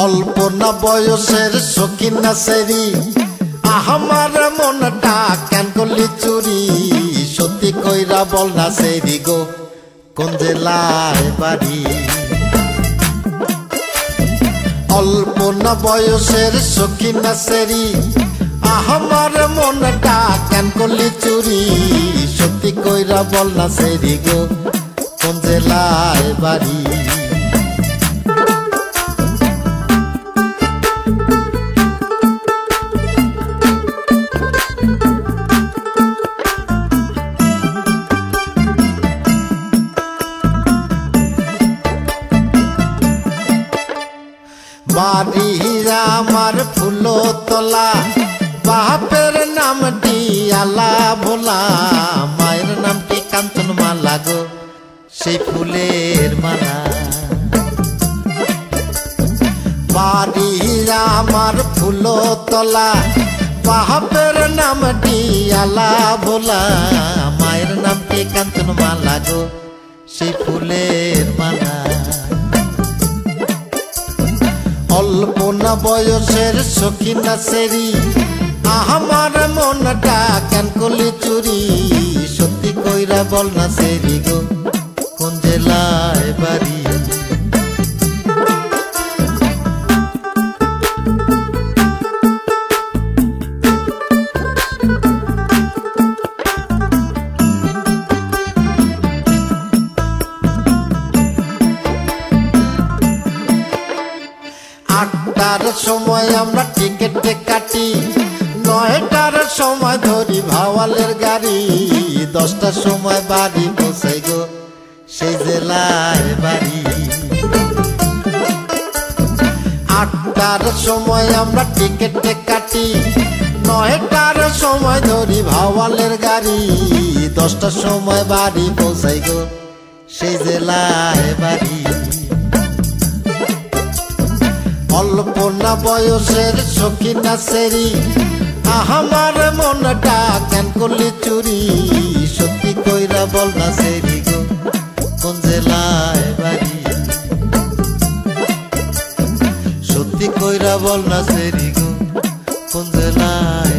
অল্প না বয়সের সখী না সেরি আমার মনটা কেন করলি চুরি সত্যি কইরা বল না সেরি গো কোন জেলায় বাড়ি অল্প না বয়সের সখী না সেরি আমার মনটা কেন করলি চুরি সত্যি কইরা বল না সেরি গো কোন জেলায় বাড়ি বাড়ি আমার ফুলতলা বাপের নামটি আলা ভোলা মায়ের নামটি কাঞ্চন মালা গো সেই ফুলের মালা বাড়ি আমার ফুলতলা বাপের নামটি আলা ভোলা মায়ের নামটি কাঞ্চন মালা গো সেই ফুলের মালা অল্প না বয়সের সখী না সেরি আমার মনটা কেন করলি চুরি সত্যি কইরা বল না সেরি গো কোন জেলায় বাড়ি আটটার সময় আমরা টিকেটে কাটি 9টার সময় ধরি ভাওয়ালের গাড়ি 10টার সময় বাড়ি পৌঁছাই গো সেই জেলায় বাড়ি 8টার সময় আমরা টিকেটে কাটি 9টার সময় ধরি ভাওয়ালের গাড়ি 10টার সময় বাড়ি পৌঁছাই গো সেই জেলায় বাড়ি অল্প না বয়সের সখী না সেরি আমার মনটা কেন করলি চুরি সত্যি কইরা বল না সেরি গো কোন জেলায় বাড়ি সত্যি কইরা বল না সেরি গো কোন জেলায়